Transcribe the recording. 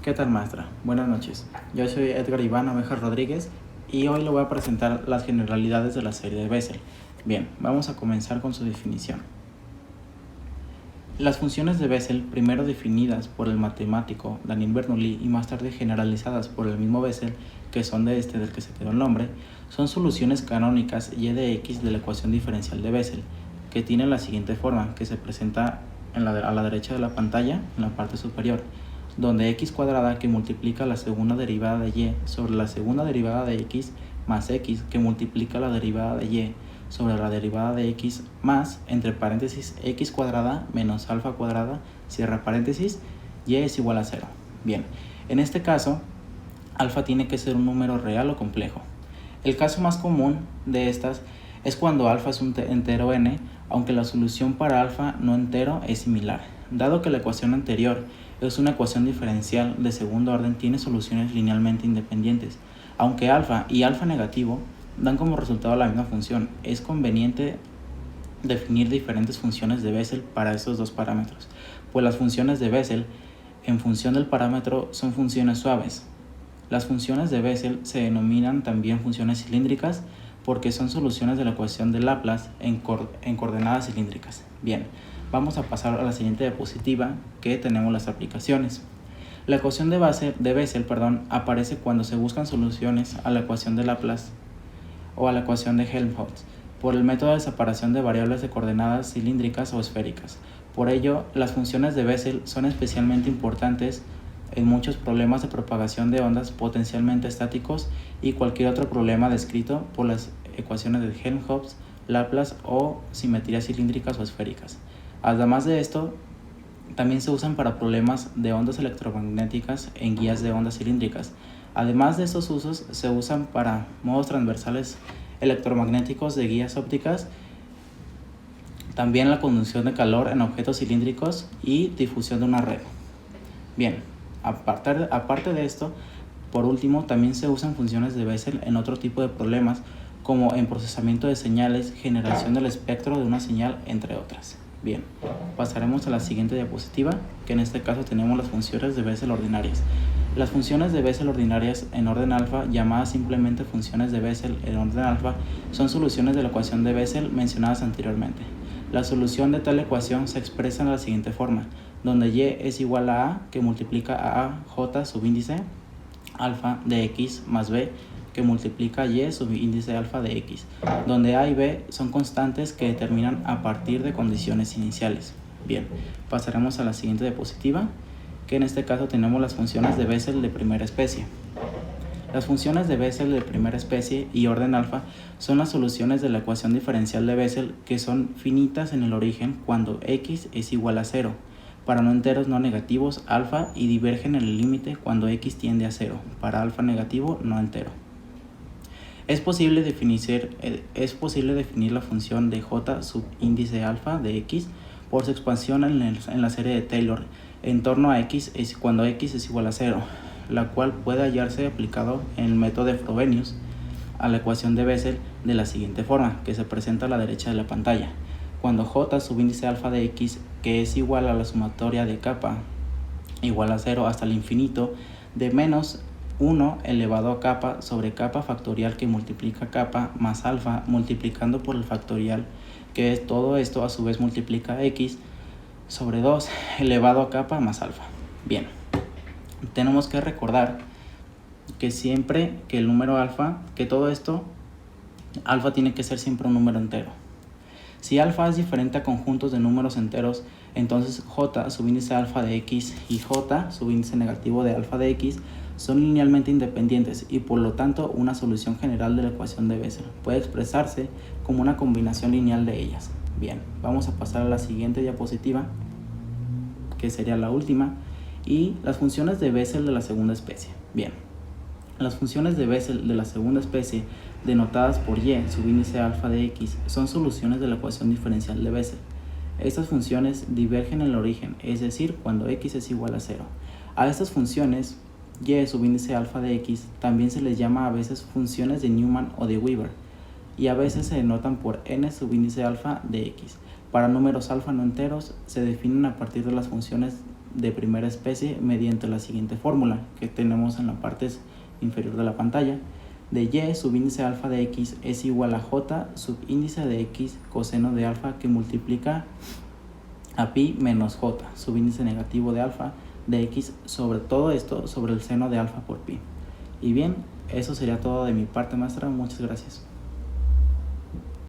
¿Qué tal, maestra? Buenas noches. Yo soy Edgar Iván Abejas Rodríguez y hoy le voy a presentar las generalidades de la serie de Bessel. Bien, vamos a comenzar con su definición. Las funciones de Bessel, primero definidas por el matemático Daniel Bernoulli y más tarde generalizadas por el mismo Bessel, que son del que se quedó el nombre, son soluciones canónicas y de x de la ecuación diferencial de Bessel, que tiene la siguiente forma, que se presenta a la derecha de la pantalla, en la parte superior, donde x cuadrada que multiplica la segunda derivada de y sobre la segunda derivada de x más x que multiplica la derivada de y sobre la derivada de x más, entre paréntesis, x cuadrada menos alfa cuadrada, cierra paréntesis, y es igual a 0. Bien, en este caso, alfa tiene que ser un número real o complejo. El caso más común de estas es cuando alfa es un entero n, aunque la solución para alfa no entero es similar. Dado que la ecuación anterior es una ecuación diferencial de segundo orden, tiene soluciones linealmente independientes. Aunque alfa y alfa negativo dan como resultado la misma función, es conveniente definir diferentes funciones de Bessel para esos dos parámetros, pues las funciones de Bessel en función del parámetro son funciones suaves. Las funciones de Bessel se denominan también funciones cilíndricas porque son soluciones de la ecuación de Laplace en coordenadas cilíndricas. Bien, vamos a pasar a la siguiente diapositiva, que tenemos las aplicaciones. La ecuación de Bessel aparece cuando se buscan soluciones a la ecuación de Laplace o a la ecuación de Helmholtz por el método de separación de variables de coordenadas cilíndricas o esféricas. Por ello, las funciones de Bessel son especialmente importantes en muchos problemas de propagación de ondas potencialmente estáticos y cualquier otro problema descrito por las ecuaciones de Helmholtz, Laplace o simetrías cilíndricas o esféricas. Además de esto, también se usan para problemas de ondas electromagnéticas en guías de ondas cilíndricas. Además de estos usos, se usan para modos transversales electromagnéticos de guías ópticas, también la conducción de calor en objetos cilíndricos y difusión de una red. Bien, aparte de esto, por último, también se usan funciones de Bessel en otro tipo de problemas, como en procesamiento de señales, generación del espectro de una señal, entre otras. Bien, pasaremos a la siguiente diapositiva, que en este caso tenemos las funciones de Bessel ordinarias. Las funciones de Bessel ordinarias en orden alfa, llamadas simplemente funciones de Bessel en orden alfa, son soluciones de la ecuación de Bessel mencionadas anteriormente. La solución de tal ecuación se expresa de la siguiente forma, donde y es igual a que multiplica a j subíndice alfa de x más b que multiplica y subíndice alfa de x, donde a y b son constantes que determinan a partir de condiciones iniciales. Bien, pasaremos a la siguiente diapositiva, que en este caso tenemos las funciones de Bessel de primera especie. Las funciones de Bessel de primera especie y orden alfa son las soluciones de la ecuación diferencial de Bessel que son finitas en el origen cuando x es igual a 0, para no enteros no negativos alfa, y divergen en el límite cuando x tiende a 0, para alfa negativo no entero. Es posible definir la función de j subíndice alfa de x por su expansión en la serie de Taylor en torno a x cuando x es igual a 0, la cual puede hallarse aplicado en el método de Frobenius a la ecuación de Bessel de la siguiente forma, que se presenta a la derecha de la pantalla. Cuando j subíndice alfa de x, que es igual a la sumatoria de kappa igual a 0 hasta el infinito de menos 1 elevado a kappa sobre kappa factorial que multiplica kappa más alfa multiplicando por el factorial, que es todo esto a su vez multiplica x sobre 2 elevado a kappa más alfa. Bien, tenemos que recordar que siempre que el número alfa, que todo esto, alfa tiene que ser siempre un número entero. Si alfa es diferente a conjuntos de números enteros, entonces j subíndice alfa de x y j subíndice negativo de alfa de x son linealmente independientes y por lo tanto una solución general de la ecuación de Bessel puede expresarse como una combinación lineal de ellas. Bien, vamos a pasar a la siguiente diapositiva, que sería la última, y las funciones de Bessel de la segunda especie. Bien, las funciones de Bessel de la segunda especie, denotadas por y subíndice alfa de x, son soluciones de la ecuación diferencial de Bessel. Estas funciones divergen en el origen, es decir, cuando x es igual a 0. A estas funciones, y subíndice alfa de x, también se les llama a veces funciones de Newman o de Weaver, y a veces se denotan por n subíndice alfa de x. Para números alfa no enteros, se definen a partir de las funciones de primera especie mediante la siguiente fórmula que tenemos en la parte inferior de la pantalla. De y subíndice alfa de x es igual a j subíndice de x coseno de alfa que multiplica a pi menos j subíndice negativo de alfa de x sobre todo esto sobre el seno de alfa por pi. Y bien, eso sería todo de mi parte, maestra. Muchas gracias.